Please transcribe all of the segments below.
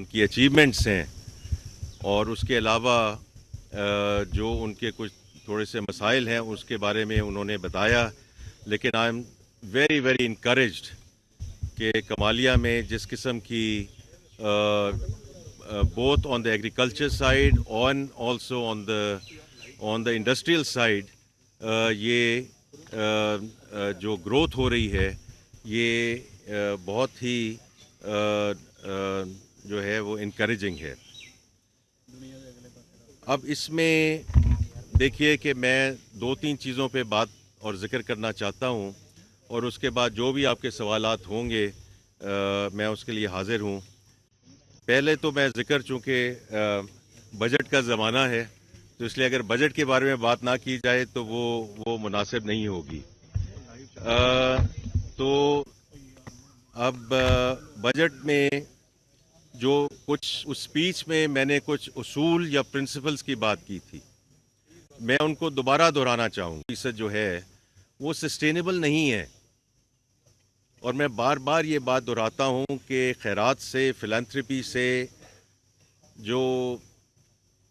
ان کی اچیومنٹس ہیں اور اس کے علاوہ جو ان کے کچھ تھوڑے سے مسائل ہیں اس کے بارے میں انہوں نے بتایا. لیکن آئی ایم ویری ویری انکریجڈ کہ کمالیہ میں جس قسم کی both on the agriculture side and also on the industrial side یہ جو گروتھ ہو رہی ہے یہ بہت ہی جو ہے وہ انکریجنگ ہے. اب اس میں دیکھیے کہ میں 2-3 چیزوں پہ بات اور ذکر کرنا چاہتا ہوں اور اس کے بعد جو بھی آپ کے سوالات ہوں گے میں اس کے لیے حاضر ہوں. پہلے تو میں ذکر چونکہ بجٹ کا زمانہ ہے تو اس لیے اگر بجٹ کے بارے میں بات نہ کی جائے تو وہ مناسب نہیں ہوگی. تو اب بجٹ میں جو کچھ اس سپیچ میں میں نے کچھ اصول یا پرنسپلز کی بات کی تھی میں ان کو دوبارہ دہرانا چاہوں گا. فیصد جو ہے وہ سسٹینیبل نہیں ہے اور میں بار بار یہ بات دہراتا ہوں کہ خیرات سے فلانتھرپی سے جو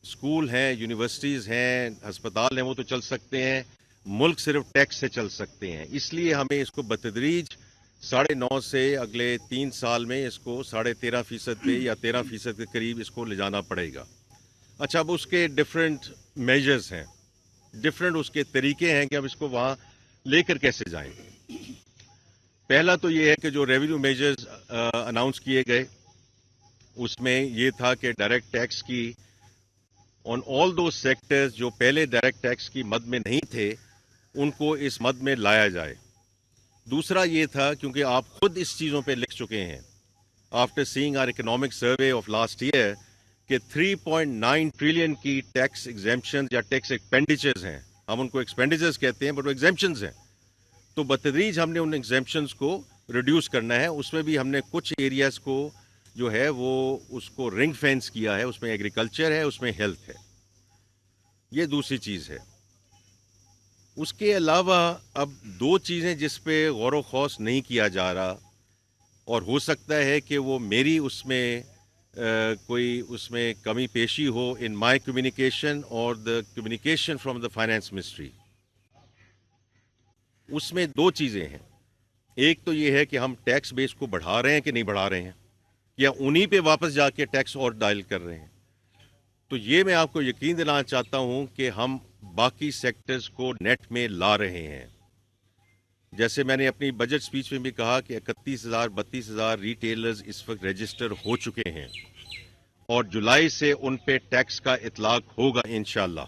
اسکول ہیں یونیورسٹیز ہیں ہسپتال ہیں وہ تو چل سکتے ہیں, ملک صرف ٹیکس سے چل سکتے ہیں. اس لیے ہمیں اس کو بتدریج 9.5 سے اگلے 3 سال میں اس کو 13.5% پہ یا 13% کے قریب اس کو لے جانا پڑے گا. اچھا اب اس کے ڈفرینٹ میجرز ہیں, ڈفرینٹ اس کے طریقے ہیں کہ اب اس کو وہاں لے کر کیسے جائیں. پہلا تو یہ ہے کہ جو ریونیو میجرز اناؤنس کیے گئے اس میں یہ تھا کہ ڈائریکٹ ٹیکس کی آن آل دوز سیکٹرز جو پہلے ڈائریکٹ ٹیکس کی مد میں نہیں تھے ان کو اس مد میں لایا جائے. دوسرا یہ تھا کیونکہ آپ خود اس چیزوں پہ لکھ چکے ہیں after seeing our economic survey of last year کہ 3.9 ٹریلین کی ٹیکس ایگزیمپشن یا ٹیکس ایکسپینڈیچرز ہیں. ہم ان کو ایکسپینڈیچرز کہتے ہیں بٹ وہ ایگزیمپشنز ہیں. تو بتدریج ہم نے ان ایگزیمپشنز کو ریڈیوس کرنا ہے. اس میں بھی ہم نے کچھ ایریاز کو جو ہے وہ اس کو رنگ فینس کیا ہے. اس میں ایگریکلچر ہے, اس میں ہیلتھ ہے. یہ دوسری چیز ہے. اس کے علاوہ اب 2 چیزیں جس پہ غور و خوض نہیں کیا جا رہا اور ہو سکتا ہے کہ وہ میری اس میں کوئی اس میں کمی پیشی ہو ان مائی کمیونیکیشن اور the communication from the finance ministry. اس میں 2 چیزیں ہیں. ایک تو یہ ہے کہ ہم ٹیکس بیس کو بڑھا رہے ہیں کہ نہیں بڑھا رہے ہیں یا انہی پہ واپس جا کے ٹیکس اور ڈائل کر رہے ہیں. تو یہ میں آپ کو یقین دلانا چاہتا ہوں کہ ہم باقی سیکٹرز کو نیٹ میں لا رہے ہیں. جیسے میں نے اپنی بجٹ سپیچ میں بھی کہا کہ 31,000-32,000 ریٹیلرز اس وقت رجسٹر ہو چکے ہیں اور جولائی سے ان پہ ٹیکس کا اطلاق ہوگا انشاءاللہ.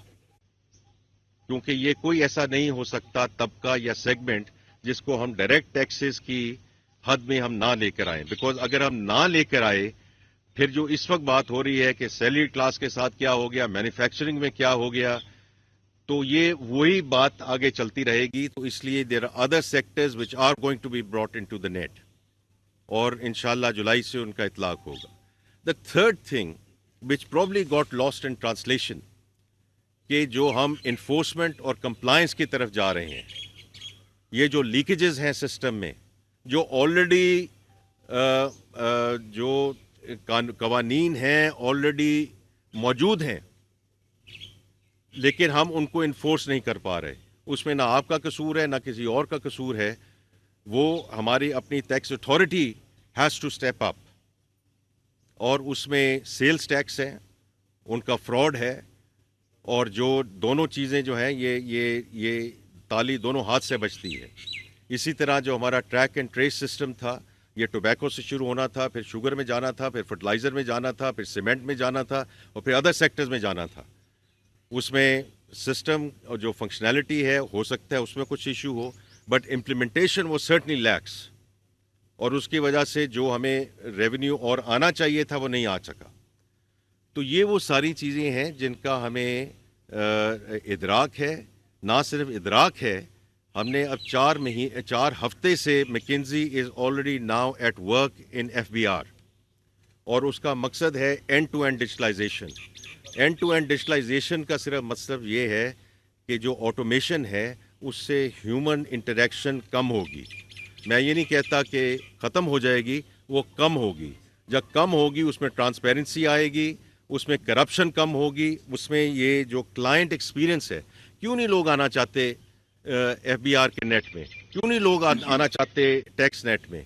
کیونکہ یہ کوئی ایسا نہیں ہو سکتا طبقہ یا سیگمنٹ جس کو ہم ڈائریکٹ ٹیکسز کی حد میں ہم نہ لے کر آئیں. بیکاز اگر ہم نہ لے کر آئے پھر جو اس وقت بات ہو رہی ہے کہ سیلری کلاس کے ساتھ کیا ہو گیا, مینوفیکچرنگ میں کیا ہو گیا, تو یہ وہی بات آگے چلتی رہے گی. تو اس لیے there are other sectors which are going to be brought in to the net اور انشاءاللہ جولائی سے ان کا اطلاق ہوگا. The third thing which probably got lost in translation کہ جو ہم انفورسمنٹ اور کمپلائنس کی طرف جا رہے ہیں, یہ جو لیکیجز ہیں سسٹم میں, جو آلریڈی جو قوانین ہیں آلریڈی موجود ہیں لیکن ہم ان کو انفورس نہیں کر پا رہے. اس میں نہ آپ کا قصور ہے نہ کسی اور کا قصور ہے. وہ ہماری اپنی tax authority has to step up. اور اس میں سیلز ٹیکس ہے, ان کا فراڈ ہے, اور جو دونوں چیزیں جو ہیں یہ تالی دونوں ہاتھ سے بچتی ہے. اسی طرح جو ہمارا ٹریک اینڈ ٹریس سسٹم تھا یہ ٹوبیکو سے شروع ہونا تھا, پھر شوگر میں جانا تھا, پھر فرٹیلائزر میں جانا تھا, پھر سیمنٹ میں جانا تھا اور پھر ادر سیکٹرز میں جانا تھا. اس میں سسٹم اور جو فنکشنالٹی ہے ہو سکتا ہے اس میں کچھ ایشو ہو بٹ امپلیمنٹیشن وہ سرٹنلی لیکس, اور اس کی وجہ سے جو ہمیں ریونیو اور آنا چاہیے تھا وہ نہیں آ سکا. تو یہ وہ ساری چیزیں ہیں جن کا ہمیں ادراک ہے. نہ صرف ادراک ہے, ہم نے اب 4 ہفتے سے McKinsey is already now at work in FBR اور اس کا مقصد ہے end to end digitalisation. End to end digitalisation کا صرف مطلب یہ ہے کہ جو آٹومیشن ہے اس سے ہیومن انٹریکشن کم ہوگی. میں یہ نہیں کہتا کہ ختم ہو جائے گی, وہ کم ہوگی. جب کم ہوگی اس میں ٹرانسپیرنسی آئے گی, اس میں کرپشن کم ہوگی, اس میں یہ جو کلائنٹ ایکسپیرینس ہے. کیوں نہیں لوگ آنا چاہتے ایف بی آر کے نیٹ میں؟ کیوں نہیں لوگ آنا چاہتے ٹیکس نیٹ میں؟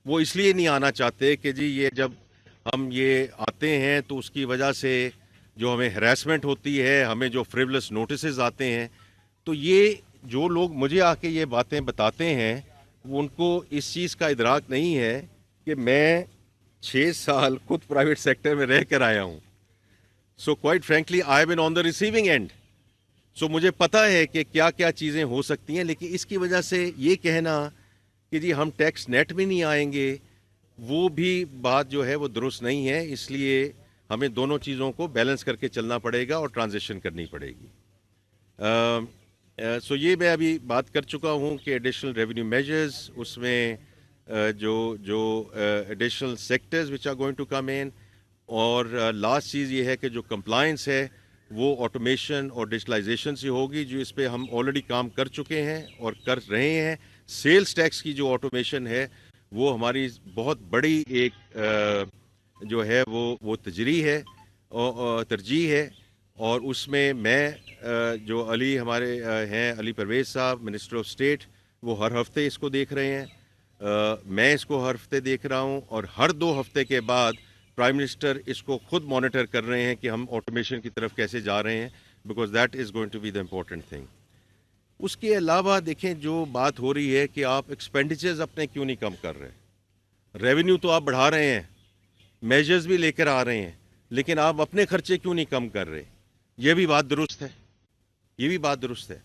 وہ اس لیے نہیں آنا چاہتے کہ جی یہ جب ہم یہ آتے ہیں تو اس کی وجہ سے جو ہمیں ہراسمنٹ ہوتی ہے, ہمیں جو فریولس نوٹسز آتے ہیں, تو یہ جو لوگ مجھے آ کے یہ باتیں بتاتے ہیں وہ ان کو اس چیز کا ادراک نہیں ہے کہ میں 6 سال خود پرائیویٹ سیکٹر میں رہ کر آیا ہوں. So quite frankly I been on the receiving end. سو مجھے پتا ہے کہ کیا کیا چیزیں ہو سکتی ہیں, لیکن اس کی وجہ سے یہ کہنا کہ جی ہم ٹیکس نیٹ میں نہیں آئیں گے, وہ بھی بات جو ہے وہ درست نہیں ہے. اس لیے ہمیں دونوں چیزوں کو بیلنس کر کے چلنا پڑے گا اور ٹرانزیشن کرنی پڑے گی. سو یہ میں ابھی بات کر چکا ہوں کہ ایڈیشنل ریونیو میجرز, اس میں جو additional sectors which are going to come in, اور لاسٹ چیز یہ ہے کہ جو کمپلائنس ہے وہ آٹومیشن اور ڈیجیٹلائزیشن سے ہوگی, جو اس پہ ہم آلریڈی کام کر چکے ہیں اور کر رہے ہیں. سیلز ٹیکس کی جو آٹومیشن ہے وہ ہماری بہت بڑی ایک جو ہے وہ ترجیح ہے, اور اس میں جو علی ہمارے ہیں, علی پرویز صاحب منسٹر آف اسٹیٹ, وہ ہر ہفتے اس کو دیکھ رہے ہیں, میں اس کو ہر ہفتے دیکھ رہا ہوں, اور ہر 2 ہفتے کے بعد پرائم منسٹر اس کو خود مانیٹر کر رہے ہیں کہ ہم آٹومیشن کی طرف کیسے جا رہے ہیں, because that is going to be the important thing. اس کے علاوہ دیکھیں جو بات ہو رہی ہے کہ آپ ایکسپینڈیچرز اپنے کیوں نہیں کم کر رہے. ریونیو تو آپ بڑھا رہے ہیں, میجرز بھی لے کر آ رہے ہیں, لیکن آپ اپنے خرچے کیوں نہیں کم کر رہے. یہ بھی بات درست ہے, یہ بھی بات درست ہے.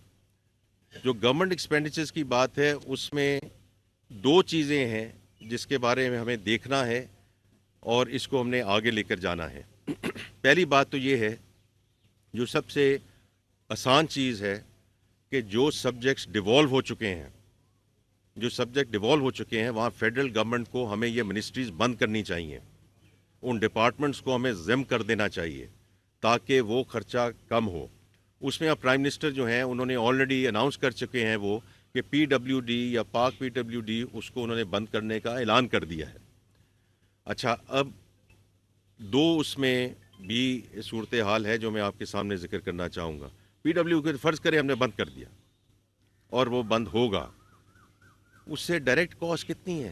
جو گورنمنٹ ایکسپینڈیچرز کی بات ہے اس میں 2 چیزیں ہیں جس کے بارے میں ہمیں دیکھنا ہے اور اس کو ہم نے آگے لے کر جانا ہے. پہلی بات تو یہ ہے, جو سب سے آسان چیز ہے, کہ جو سبجیکٹس ڈیوالو ہو چکے ہیں, جو سبجیکٹ ڈیوالو ہو چکے ہیں, وہاں فیڈرل گورنمنٹ کو ہمیں یہ منسٹریز بند کرنی چاہیے, ان ڈپارٹمنٹس کو ہمیں ضم کر دینا چاہیے تاکہ وہ خرچہ کم ہو. اس میں اب پرائم منسٹر جو ہیں انہوں نے آلریڈی اناؤنس کر چکے ہیں وہ کہ پی ڈبلیو ڈی یا پاک پی ڈبلیو ڈی اس کو انہوں نے بند کرنے کا اعلان کر دیا ہے. اچھا, اب 2 اس میں بھی صورتحال ہے جو میں آپ کے سامنے ذکر کرنا چاہوں گا. پی ڈبلیو کے فرض کریں ہم نے بند کر دیا اور وہ بند ہوگا, اس سے ڈائریکٹ کاسٹ کتنی ہے؟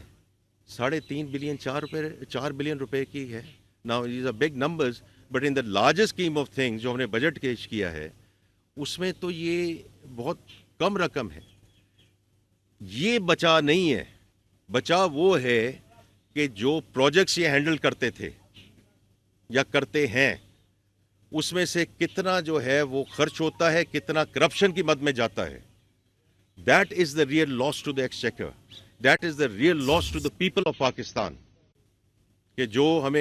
3.5 بلین 4 بلین روپے کی ہے. Now these are big numbers, but in the largest scheme of things جو ہم نے بجٹ پیش کیا ہے اس میں تو یہ بہت کم رقم ہے. یہ بچا نہیں ہے, بچا وہ ہے کہ جو پروجیکٹس یہ ہینڈل کرتے تھے یا کرتے ہیں, اس میں سے کتنا جو ہے وہ خرچ ہوتا ہے, کتنا کرپشن کی مد میں جاتا ہے. That is the real loss to the exchequer. That is the real loss to the people of Pakistan. کہ جو ہم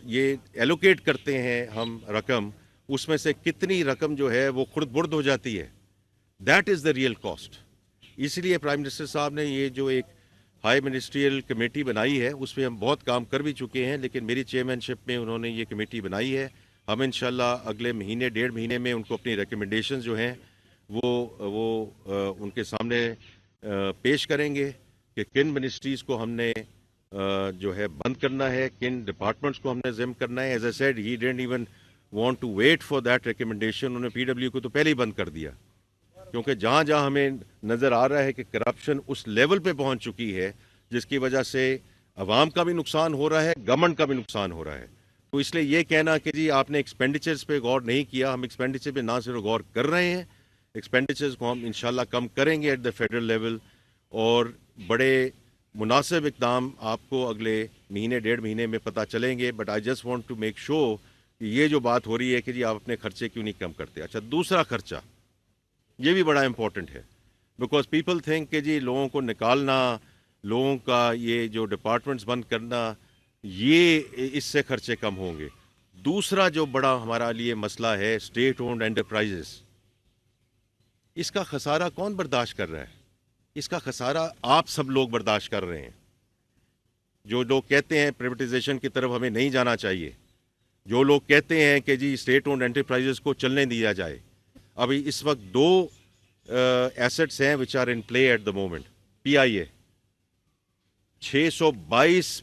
یہ ایلوکیٹ کرتے ہیں ہم رقم, اس میں سے کتنی رقم جو ہے وہ خرد برد ہو جاتی ہے. That is the real cost. اس لیے پرائم منسٹر صاحب نے یہ جو ایک ہائی منسٹریل کمیٹی بنائی ہے, اس پہ ہم بہت کام کر بھی چکے ہیں, لیکن میری چیئرمین شپ میں انہوں نے یہ کمیٹی بنائی ہے. ہم انشاءاللہ اگلے مہینے 1.5 مہینے میں ان کو اپنی ریکمنڈیشنز جو ہیں وہ ان کے سامنے پیش کریں گے کہ کن منسٹریز کو ہم نے جو ہے بند کرنا ہے, کن ڈپارٹمنٹس کو ہم نے ضم کرنا ہے. As I said he didn't even want to wait for that recommendation. انہوں نے پی ڈبلیو کو تو پہلے ہی بند کر دیا, کیونکہ جہاں جہاں ہمیں نظر آ رہا ہے کہ کرپشن اس لیول پہ پہنچ چکی ہے جس کی وجہ سے عوام کا بھی نقصان ہو رہا ہے, گورنمنٹ کا بھی نقصان ہو رہا ہے. تو اس لیے یہ کہنا کہ جی آپ نے ایکسپینڈیچرز پہ غور نہیں کیا, ہم ایکسپینڈیچر پہ نہ صرف غور کر رہے ہیں, ایکسپینڈیچرز کو ہم انشاءاللہ کم کریں گے ایٹ دا فیڈرل لیول, اور بڑے مناسب اقدام آپ کو اگلے مہینے 1.5 مہینے میں پتہ چلیں گے. But I just want to make sure کہ یہ جو بات ہو رہی ہے کہ جی آپ اپنے خرچے کیوں نہیں کم کرتے. اچھا, دوسرا خرچہ یہ بھی بڑا امپورٹنٹ ہے, بیکاز پیپل تھنک کہ جی لوگوں کو نکالنا, لوگوں کا یہ جو ڈپارٹمنٹس بند کرنا, یہ اس سے خرچے کم ہوں گے. دوسرا جو بڑا ہمارا لیے مسئلہ ہے, اسٹیٹ اونڈ انٹرپرائزز, اس کا خسارہ کون برداشت کر رہا ہے؟ اس کا خسارہ آپ سب لوگ برداشت کر رہے ہیں. جو لوگ کہتے ہیں پرائیویٹائزیشن کی طرف ہمیں نہیں جانا چاہیے, جو لوگ کہتے ہیں کہ جی اسٹیٹ اونڈ انٹرپرائزز کو چلنے دیا جائے. ابھی اس وقت 2 ایسٹس ہیں which are in play at the moment. P I A 622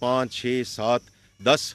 5, 6, 7, 10,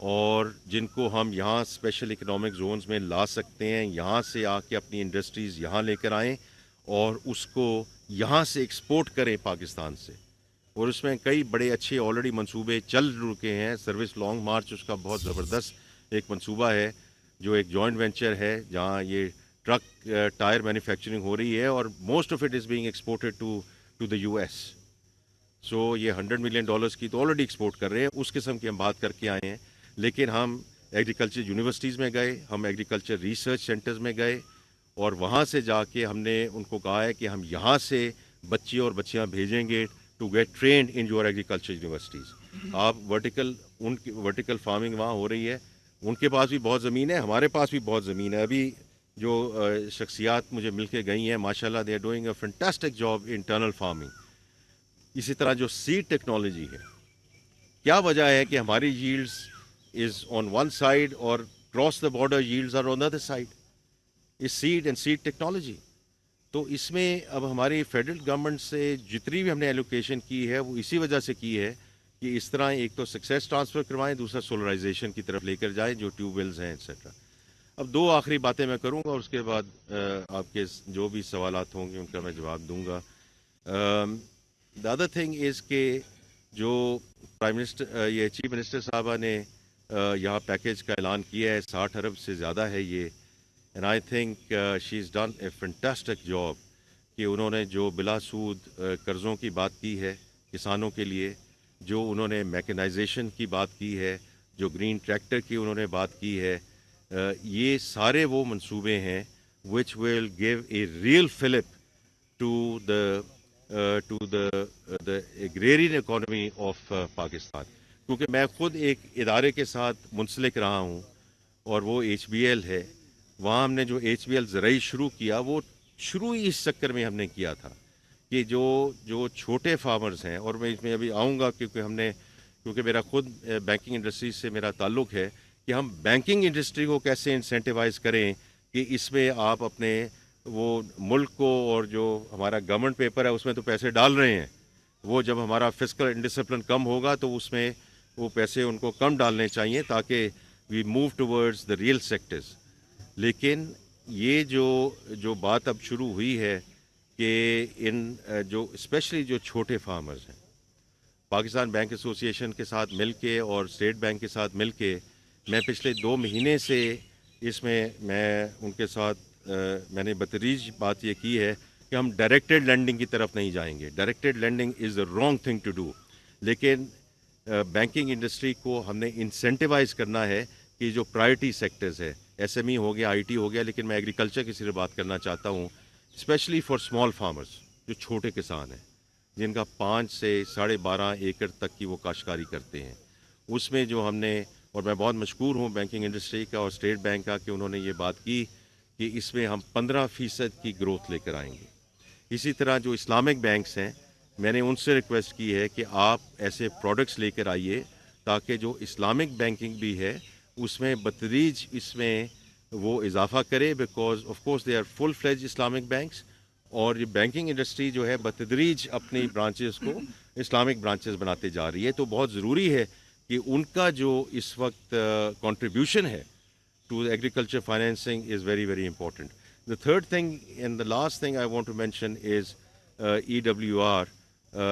اور جن کو ہم یہاں اسپیشل اکنامک زونز میں لا سکتے ہیں، یہاں سے آ کے اپنی انڈسٹریز یہاں لے کر آئیں اور اس کو یہاں سے ایکسپورٹ کریں پاکستان سے. اور اس میں کئی بڑے اچھے آلریڈی منصوبے چل چکے ہیں. سروس لانگ مارچ اس کا بہت زبردست ایک منصوبہ ہے جو ایک جوائنٹ وینچر ہے جہاں یہ ٹرک ٹائر مینوفیکچرنگ ہو رہی ہے اور most of it is being exported to the US. سو یہ $100 ملین کی تو آلریڈی ایکسپورٹ کر رہے ہیں. اس قسم کی ہم بات کر کے آئے ہیں. لیکن ہم ایگریکلچر یونیورسٹیز میں گئے، ہم ایگریکلچر ریسرچ سینٹرز میں گئے اور وہاں سے جا کے ہم نے ان کو کہا ہے کہ ہم یہاں سے بچے اور بچیاں بھیجیں گے to get trained in your agriculture universities. آپ ان کی ورٹیکل فارمنگ وہاں ہو رہی ہے. ان کے پاس بھی بہت زمین ہے، ہمارے پاس بھی بہت زمین ہے. ابھی جو شخصیات مجھے مل کے گئی ہیں ماشاءاللہ they are doing a fantastic job internal farming. اسی طرح جو سیڈ ٹیکنالوجی ہے، کیا وجہ ہے کہ ہماری yields is on one side اور cross the border yields are on the other side. اس سیڈ اینڈ سیڈ ٹیکنالوجی. تو اس میں اب ہماری فیڈرل گورنمنٹ سے جتنی بھی ہم نے ایلوکیشن کی ہے وہ اسی وجہ سے کی ہے کہ اس طرح ایک تو سکسیس ٹرانسفر کروائیں، دوسرا سولرائزیشن کی طرف لے کر جائیں جو ٹیوب ویلز ہیں ایٹسیٹرا. اب دو آخری باتیں میں کروں گا اور اس کے بعد آپ کے جو بھی سوالات ہوں گے ان کا میں جواب دوں گا. دا ادر تھنگ از کہ جو پرائم منسٹر یہ چیف منسٹر صاحبہ نے یہاں پیکیج کا اعلان کیا ہے 60 ارب سے زیادہ ہے یہ. And I think she is done a fantastic job کہ انہوں نے جو بلا سود قرضوں کی بات کی ہے کسانوں کے لیے، جو انہوں نے میکنائزیشن کی بات کی ہے، جو گرین ٹریکٹر کی انہوں نے بات کی ہے، یہ سارے وہ منصوبے ہیں which will give a real fillip to the agrarian economy of Pakistan. کیونکہ میں خود ایک ادارے کے ساتھ منسلک رہا ہوں اور وہ ایچ بی ایل ہے. وہاں ہم نے جو ایچ بی ایل زرعی شروع کیا وہ شروع ہی اس چکر میں ہم نے کیا تھا کہ جو چھوٹے فارمرز ہیں، اور میں اس میں ابھی آؤں گا کیونکہ میرا خود بینکنگ انڈسٹری سے میرا تعلق ہے کہ ہم بینکنگ انڈسٹری کو کیسے انسینٹیوائز کریں کہ اس میں آپ اپنے وہ ملک کو، اور جو ہمارا گورنمنٹ پیپر ہے اس میں تو پیسے ڈال رہے ہیں، وہ جب ہمارا فسکل انڈسپلن کم ہوگا تو اس میں وہ پیسے ان کو کم ڈالنے چاہیے تاکہ we move towards the real sectors. لیکن یہ جو بات اب شروع ہوئی ہے کہ ان جو اسپیشلی جو چھوٹے فارمرز ہیں، پاکستان بینک ایسوسی ایشن کے ساتھ مل کے اور اسٹیٹ بینک کے ساتھ مل کے میں پچھلے 2 مہینے سے اس میں ان کے ساتھ میں نے بتدریج بات یہ کی ہے کہ ہم ڈائریکٹڈ لینڈنگ کی طرف نہیں جائیں گے. Directed lending is the wrong thing to do. لیکن بینکنگ انڈسٹری کو ہم نے انسینٹیوائز کرنا ہے کہ جو پرائرٹی سیکٹرز ہے، ایس ایم ای ہو گیا، آئی ٹی ہو گیا، لیکن میں ایگریکلچر کی صرف بات کرنا چاہتا ہوں اسپیشلی فار اسمال فارمرز، جو چھوٹے کسان ہیں جن کا 5 سے 12.5 ایکڑ تک کی وہ کاشتکاری کرتے ہیں. اس میں جو ہم نے، اور میں بہت مشکور ہوں بینکنگ انڈسٹری کا اور اسٹیٹ بینک کا کہ انہوں نے یہ بات کی کہ اس میں ہم 15% کی گروتھ لے کر آئیں گے. اسی طرح جو اسلامک بینکس ہیں، میں نے ان سے ریکویسٹ کی ہے کہ آپ ایسے پروڈکٹس لے کر آئیے تاکہ جو اسلامک بینکنگ بھی ہے اس میں بتدریج اس میں وہ اضافہ کرے، because of course they are full fledge Islamic banks. اور یہ بینکنگ انڈسٹری جو ہے بتدریج اپنی برانچز کو اسلامک برانچز بناتے جا رہی ہے. تو بہت ضروری ہے کہ ان کا جو اس وقت کنٹریبیوشن ہے to agriculture financing is very very important. The third thing and the last thing I want to mention is EWR,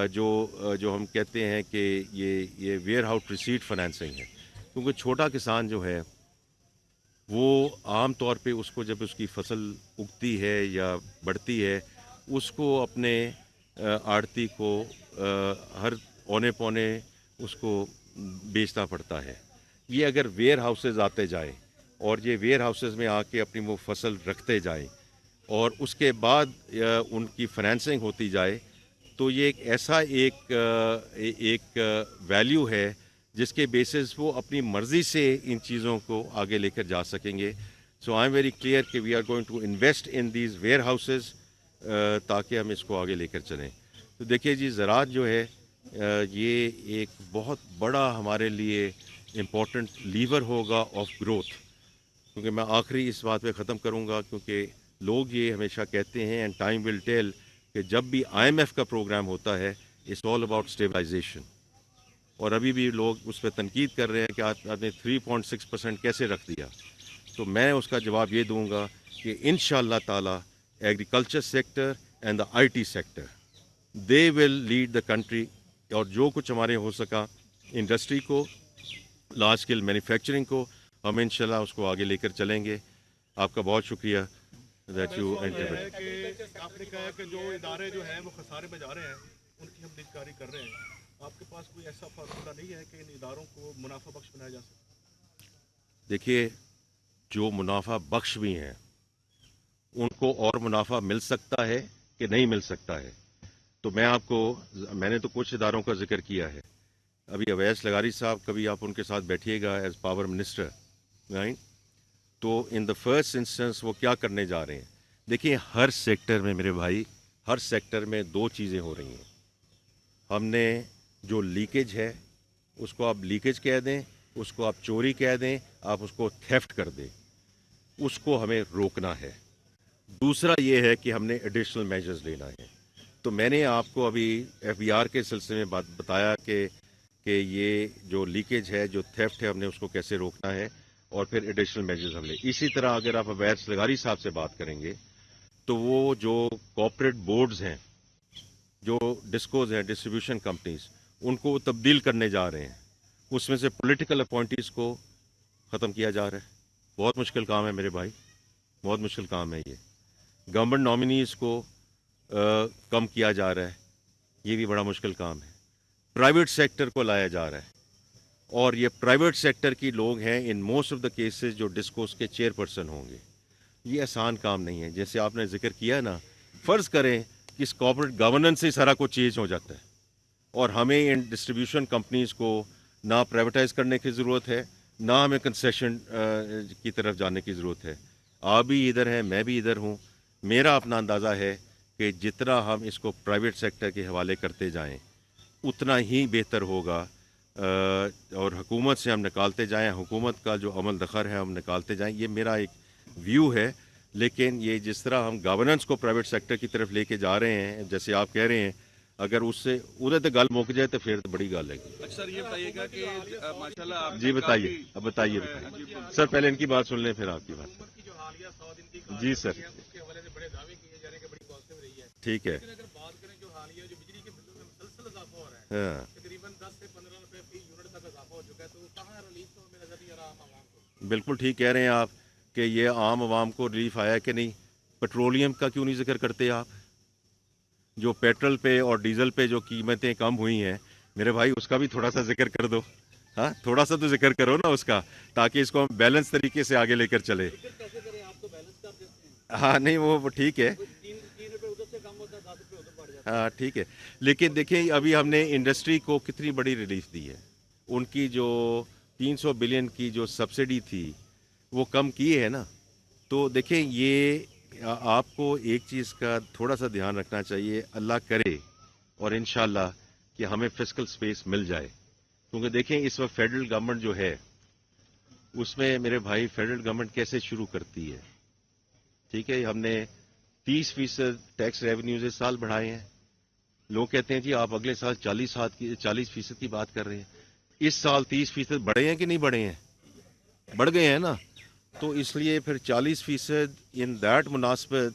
جو ہم کہتے ہیں کہ یہ ویئر ہاؤس ریسیٹ فائنینسنگ ہے. کیونکہ چھوٹا کسان جو ہے وہ عام طور پہ اس کو جب اس کی فصل اگتی ہے یا بڑھتی ہے اس کو اپنے آڑتی کو ہر اونے پونے اس کو بیچنا پڑتا ہے. یہ اگر ویئر ہاؤسز آتے جائیں اور یہ ویئر ہاؤسز میں آ کے اپنی وہ فصل رکھتے جائیں اور اس کے بعد ان کی فائنینسنگ ہوتی جائے تو یہ ایک ایسا ایک ویلیو ہے جس کے بیسس وہ اپنی مرضی سے ان چیزوں کو آگے لے کر جا سکیں گے. So I am very clear کہ we are going to invest in these warehouses تاکہ ہم اس کو آگے لے کر چلیں. تو دیکھیے جی، زراعت جو ہے یہ ایک بہت بڑا ہمارے لیے امپورٹنٹ لیور ہوگا آف گروتھ. کیونکہ میں آخری اس بات پہ ختم کروں گا کیونکہ لوگ یہ ہمیشہ کہتے ہیں اینڈ ٹائم ول ٹیل کہ جب بھی IMF کا پروگرام ہوتا ہے اٹس آل اباؤٹ اسٹیبلائزیشن. اور ابھی بھی لوگ اس پہ تنقید کر رہے ہیں کہ آپ نے 3.6% کیسے رکھ دیا. تو میں اس کا جواب یہ دوں گا کہ انشاءاللہ تعالی agriculture sector and the I T sector they will lead the country. اور جو کچھ ہمارے ہو سکا انڈسٹری کو، لارج اسکیل مینوفیکچرنگ کو، ہم انشاءاللہ اس کو آگے لے کر چلیں گے. آپ کا بہت شکریہ. آپ نے کہا کہ جو ادارے جو ہیں وہ خسارے میں جا رہے ہیں ان کی ہم نگرانی کر رہے ہیں. آپ کے پاس کوئی ایسا فارمولہ نہیں ہے کہ ان اداروں کو منافع بخش بنایا جا سکے؟ دیکھیے، جو منافع بخش بھی ہیں ان کو اور منافع مل سکتا ہے کہ نہیں مل سکتا ہے. تو میں نے تو کچھ اداروں کا ذکر کیا ہے. ابھی اویس لغاری صاحب، کبھی آپ ان کے ساتھ بیٹھیے گا ایز پاور منسٹر، رائٹ؟ تو ان دا فرسٹ انسٹنس وہ کیا کرنے جا رہے ہیں. دیکھیے، ہر سیکٹر میں میرے بھائی، ہر سیکٹر میں دو چیزیں ہو رہی ہیں. ہم نے جو لیکیج ہے اس کو آپ لیکیج کہہ دیں، اس کو آپ چوری کہہ دیں، آپ اس کو تھیفٹ کر دیں، اس کو ہمیں روکنا ہے. دوسرا یہ ہے کہ ہم نے ایڈیشنل میجرز لینا ہے. تو میں نے آپ کو ابھی ایف بی آر کے سلسلے میں بتایا کہ یہ جو لیکیج ہے، جو تھیفٹ ہے، ہم نے اس کو کیسے روکنا ہے، اور پھر ایڈیشنل میجرز ہم لیں. اسی طرح اگر آپ اویس لغاری صاحب سے بات کریں گے تو وہ جو کوآپریٹ بورڈز ہیں، جو ڈسکوز ہیں، ڈسٹریبیوشن کمپنیز، ان کو تبدیل کرنے جا رہے ہیں. اس میں سے پولیٹیکل اپوائنٹیز کو ختم کیا جا رہا ہے. بہت مشکل کام ہے میرے بھائی، بہت مشکل کام ہے یہ. گورنمنٹ نامینیز کو کم کیا جا رہا ہے، یہ بھی بڑا مشکل کام ہے. پرائیویٹ سیکٹر کو لایا جا رہا ہے، اور یہ پرائیویٹ سیکٹر کی لوگ ہیں in most of the cases جو ڈسکوز کے چیئر پرسن ہوں گے. یہ آسان کام نہیں ہے. جیسے آپ نے ذکر کیا نا، فرض کریں کہ اس کارپوریٹ گورننس سے سارا کچھ چینج ہو جاتا ہے اور ہمیں ان ڈسٹریبیوشن کمپنیز کو نہ پرائیویٹائز کرنے کی ضرورت ہے، نہ ہمیں کنسیشن کی طرف جانے کی ضرورت ہے. آپ بھی ادھر ہیں، میں بھی ادھر ہوں. میرا اپنا اندازہ ہے کہ جتنا ہم اس کو پرائیویٹ سیکٹر کے حوالے کرتے جائیں اتنا ہی بہتر ہوگا، اور حکومت سے ہم نکالتے جائیں، حکومت کا جو عمل دخل ہے ہم نکالتے جائیں. یہ میرا ایک ویو ہے. لیکن یہ جس طرح ہم گورننس کو پرائیویٹ سیکٹر کی طرف لے کے جا رہے ہیں، جیسے آپ کہہ رہے ہیں، اگر اس سے ادھر تک گل مک جائے تو پھر تو بڑی گل ہے. سر یہ بتائیے گا کہ ماشاءاللہ آپ جی بتائیے، اب بتائیے سر. پہلے ان کی بات سن لیں پھر آپ کی بات. حکومت کی جو حالیہ 100 دن کی جی کارروائی سر، ہے اس کے حوالے سے بڑے دعوے کیے جا رہے ہیں کہ بڑی پازیٹیو رہی ہے. ٹھیک ہے. لیکن اگر بات کریں جو حالیہ جو بجلی کے بلوں میں مسلسل اضافہ ہو رہا ہے، ہاں، تقریباً 10 سے 15 روپے فی یونٹ تک اضافہ ہو چکا ہے، تو کہاں ریلیف تو ہمیں نظر نہیں آ رہا عام عوام کو. بالکل ٹھیک کہہ رہے ہیں آپ کہ یہ عام عوام کو ریلیف آیا کہ نہیں. پٹرولیم کا کیوں نہیں ذکر کرتے آپ؟ جو پیٹرول پہ اور ڈیزل پہ جو قیمتیں کم ہوئی ہیں میرے بھائی، اس کا بھی تھوڑا سا ذکر کر دو. ہاں، تھوڑا سا تو ذکر کرو نا اس کا، تاکہ اس کو ہم بیلنس طریقے سے آگے لے کر چلے. کیسے کریں، آپ تو بیلنس کر دیتے ہیں. ہاں نہیں، وہ ٹھیک ہے. 3 روپے ادھر سے کم ہوتا ہے، 10 روپے ادھر بڑھ جاتا ہے. ہاں ٹھیک ہے. لیکن دیکھیں، ابھی ہم نے انڈسٹری کو کتنی بڑی ریلیف دی ہے. ان کی جو 300 بلین کی جو سبسڈی تھی وہ کم کی ہے نا. تو دیکھیں، یہ آپ کو ایک چیز کا تھوڑا سا دھیان رکھنا چاہیے. اللہ کرے اور انشاءاللہ کہ ہمیں فسکل سپیس مل جائے. کیونکہ دیکھیں اس وقت فیڈرل گورنمنٹ جو ہے اس میں میرے بھائی، فیڈرل گورنمنٹ کیسے شروع کرتی ہے. ٹھیک ہے، ہم نے 30% ٹیکس ریونیوز اس سال بڑھائے ہیں. لوگ کہتے ہیں جی آپ اگلے سال 40% کی بات کر رہے ہیں. اس سال 30% بڑھے ہیں کہ نہیں بڑھے ہیں؟ بڑھ گئے ہیں نا. تو اس لیے پھر 40% ان دیٹ مناسبت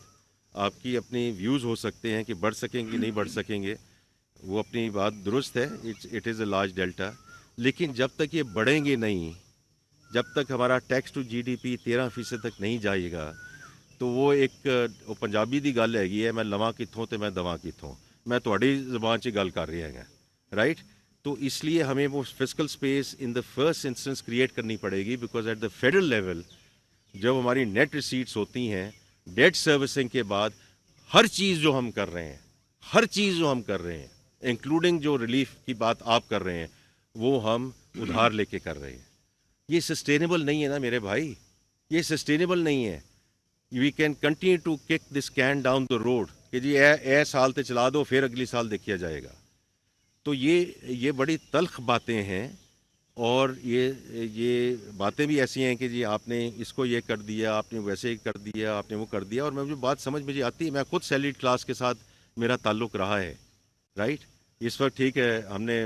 آپ کی اپنی ویوز ہو سکتے ہیں کہ بڑھ سکیں گے نہیں بڑھ سکیں گے. وہ اپنی بات درست ہے، it is a large delta. لیکن جب تک یہ بڑھیں گے نہیں، جب تک ہمارا tax to G D P 13% تک نہیں جائے گا، تو وہ ایک پنجابی دی گل ہے میں لواں کتوں تو میں دواں کتوں. میں تھوڑی زبان چ گل کر رہا ہوں، رائٹ. تو اس لیے ہمیں وہ fiscal space in the first instance create کرنی پڑے گی. Because at the federal level جب ہماری نیٹ ریسیٹس ہوتی ہیں ڈیٹ سروسنگ کے بعد، ہر چیز جو ہم کر رہے ہیں، ہر چیز جو ہم کر رہے ہیں، انکلوڈنگ جو ریلیف کی بات آپ کر رہے ہیں، وہ ہم ادھار لے کے کر رہے ہیں. یہ سسٹینیبل نہیں ہے نا میرے بھائی، یہ سسٹینیبل نہیں ہے. We can continue to kick this can down the road کہ جی اے سال تے چلا دو، پھر اگلی سال دیکھا جائے گا. تو یہ بڑی تلخ باتیں ہیں. اور یہ باتیں بھی ایسی ہیں کہ جی آپ نے اس کو یہ کر دیا، آپ نے ویسے ہی کر دیا، آپ نے وہ کر دیا. اور مجھے بات سمجھ میں آتی ہے، میں خود سیلریڈ کلاس کے ساتھ میرا تعلق رہا ہے، رائٹ. اس وقت ٹھیک ہے، ہم نے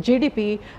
GDP